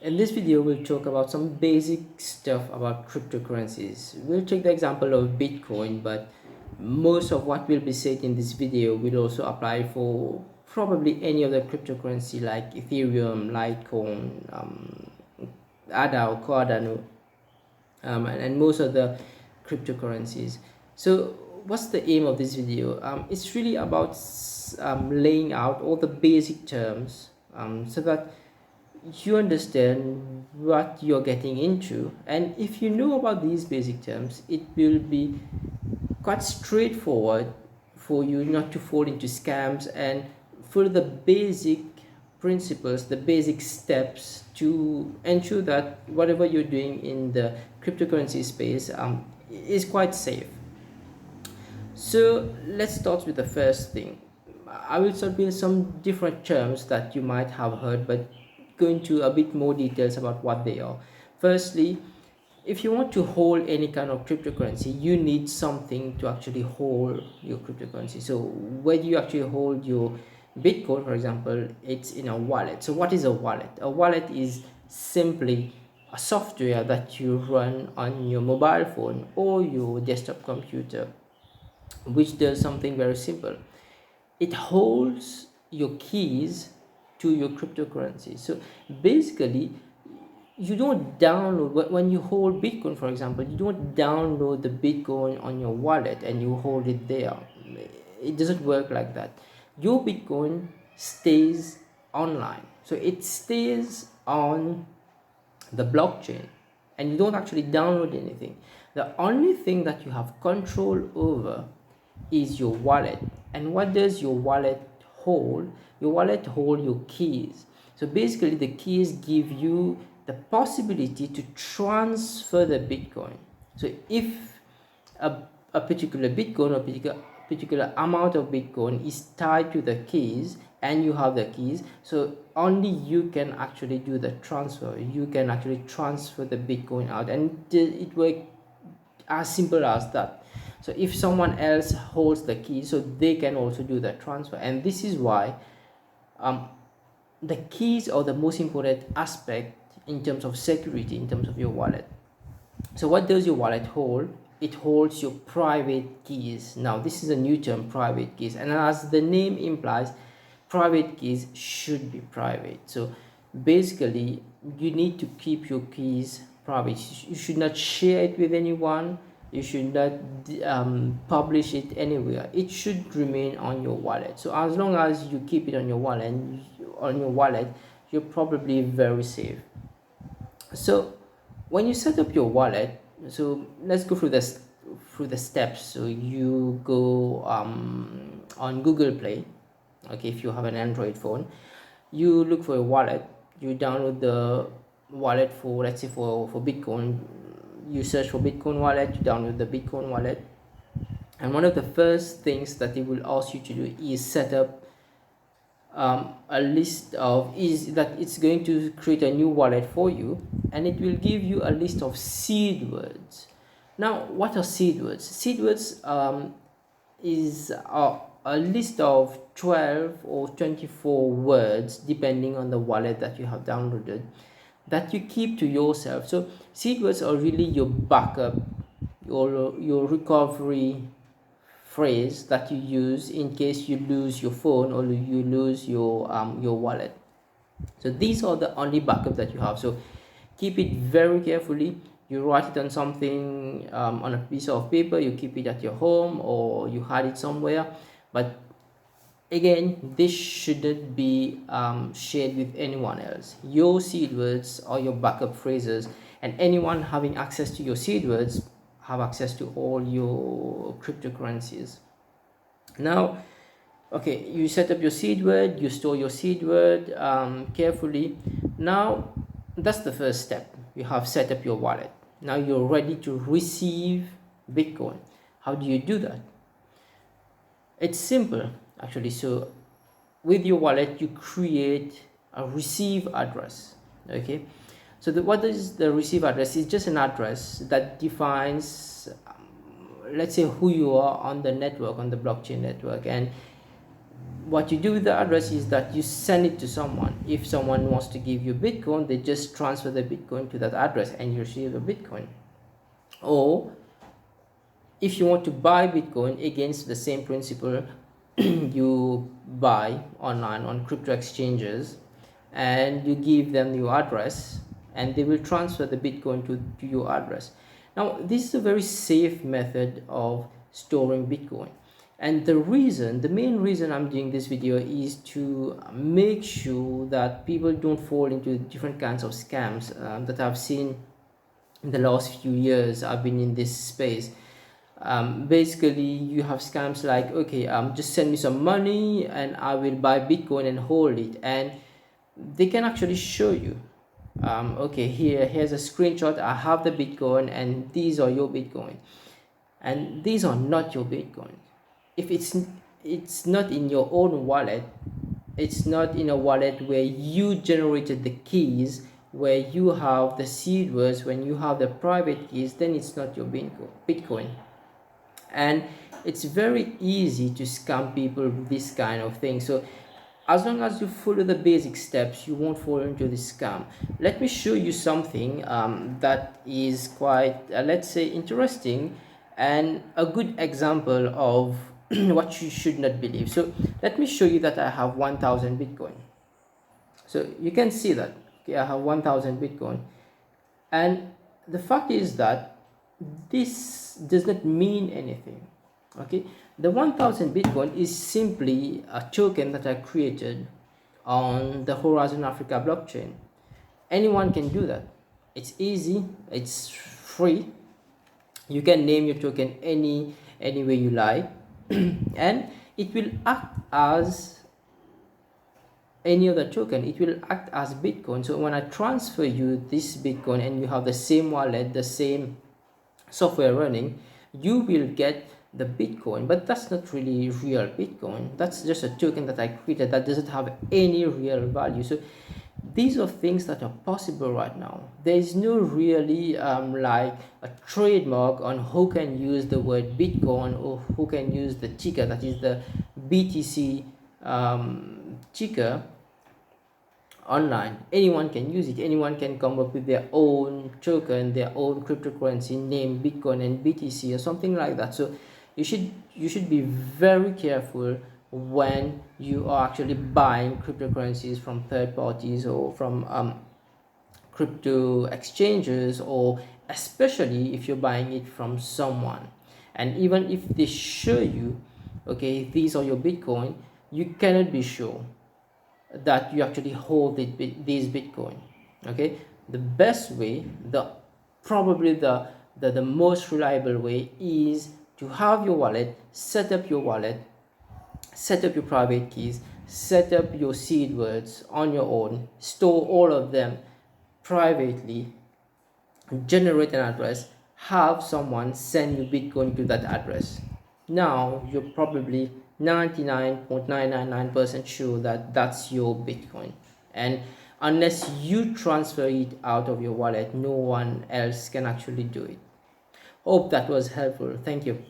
In this video, we'll talk about some basic stuff about cryptocurrencies. We'll take the example of Bitcoin, but most of what will be said in this video will also apply for probably any other cryptocurrency like Ethereum, Litecoin, ADA or Cardano, and most of the cryptocurrencies. So what's the aim of this video? It's really about laying out all the basic terms so that you understand what you're getting into, and if you know about these basic terms, it will be quite straightforward for you not to fall into scams and follow the basic principles, the basic steps to ensure that whatever you're doing in the cryptocurrency space is quite safe. So let's start with the first thing. I will start with some different terms that you might have heard, but go into a bit more details about what they are. Firstly, if you want to hold any kind of cryptocurrency, you need something to actually hold your cryptocurrency. So where do you actually hold your Bitcoin, for example? It's in a wallet. So what is a wallet? A wallet is simply a software that you run on your mobile phone or your desktop computer, which does something very simple. It holds your keys to your cryptocurrency. So basically, you don't download, when you hold Bitcoin, for example, you don't download the Bitcoin on your wallet and you hold it there. It doesn't work like that. Your Bitcoin stays online, so it stays on the blockchain and you don't actually download anything. The only thing that you have control over is your wallet. And what does your wallet hold? Your wallet holds your keys. So basically, the keys give you the possibility to transfer the Bitcoin. So if a particular Bitcoin or particular amount of Bitcoin is tied to the keys and you have the keys, so only you can actually do the transfer. You can actually transfer the Bitcoin out, and it works as simple as that. So if someone else holds the key, so they can also do the transfer. And this is why the keys are the most important aspect in terms of security, in terms of your wallet. So what does your wallet hold? It holds your private keys. Now this is a new term, private keys, and as the name implies, private keys should be private. So basically, you need to keep your keys private. You should not share it with anyone. You should not publish it anywhere. It should remain on your wallet. So as long as you keep it on your wallet, you're probably very safe. So when you set up your wallet, so let's go through the steps. So you go on Google Play. Okay, if you have an Android phone, you look for a wallet. You download the wallet for, let's say, for Bitcoin. You search for Bitcoin wallet, you download the Bitcoin wallet, and one of the first things that it will ask you to do is set up a list of, it's going to create a new wallet for you, and it will give you a list of seed words. Now, what are seed words? Seed words is a list of 12 or 24 words depending on the wallet that you have downloaded, that you keep to yourself. So seed words are really your backup, your recovery phrase that you use in case you lose your phone or you lose your wallet. So these are the only backup that you have. So keep it very carefully. You write it on something, on a piece of paper. You keep it at your home or you hide it somewhere. But again, this shouldn't be shared with anyone else. Your seed words are your backup phrases, and anyone having access to your seed words have access to all your cryptocurrencies. Now, okay, you set up your seed word, you store your seed word carefully. Now, that's the first step. You have set up your wallet. Now you're ready to receive Bitcoin. How do you do that? It's simple, actually. So with your wallet, you create a receive address. Okay, so what is the receive address? It's just an address that defines let's say who you are on the network, on the blockchain network, and what you do with the address is that you send it to someone. If someone wants to give you Bitcoin, they just transfer the Bitcoin to that address and you receive the Bitcoin. Or if you want to buy Bitcoin, against the same principle, you buy online on crypto exchanges and you give them your address and they will transfer the Bitcoin to your address. Now, this is a very safe method of storing Bitcoin. And the main reason I'm doing this video is to make sure that people don't fall into different kinds of scams that I've seen in the last few years. I've been in this space. Basically, you have scams like, okay, just send me some money and I will buy Bitcoin and hold it. And they can actually show you, okay, here's a screenshot, I have the Bitcoin and these are your Bitcoin. And these are not your Bitcoin. If it's not in your own wallet, it's not in a wallet where you generated the keys, where you have the seed words, when you have the private keys, then it's not your Bitcoin. And it's very easy to scam people with this kind of thing. So as long as you follow the basic steps, you won't fall into this scam. Let me show you something that is quite, let's say, interesting and a good example of what you should not believe. So let me show you that I have 1000 Bitcoin. So you can see that, okay, I have 1000 Bitcoin. And the fact is that this does not mean anything. Okay, the 1000 Bitcoin is simply a token that I created on the Horizon Africa blockchain. Anyone can do that. It's easy, it's free. You can name your token any way you like and it will act as any other token. It will act as Bitcoin. So when I transfer you this Bitcoin and you have the same wallet, the same software running, you will get the Bitcoin. But that's not really real Bitcoin. That's just a token that I created that doesn't have any real value. So these are things that are possible right now. There is no really like a trademark on who can use the word Bitcoin or who can use the ticker, that is the BTC ticker online. Anyone can use it. Anyone can come up with their own token, their own cryptocurrency named Bitcoin and BTC or something like that. So you should be very careful when you are actually buying cryptocurrencies from third parties or from crypto exchanges, or especially if you're buying it from someone. And even if they show you, okay, these are your Bitcoin, you cannot be sure that you actually hold these Bitcoin. Okay, the best way, probably the most reliable way is to have your wallet, set up your wallet, set up your private keys, set up your seed words on your own, store all of them privately, generate an address, have someone send you Bitcoin to that address. Now you're probably 99.999% sure that that's your Bitcoin. And unless you transfer it out of your wallet, no one else can actually do it. Hope that was helpful. Thank you.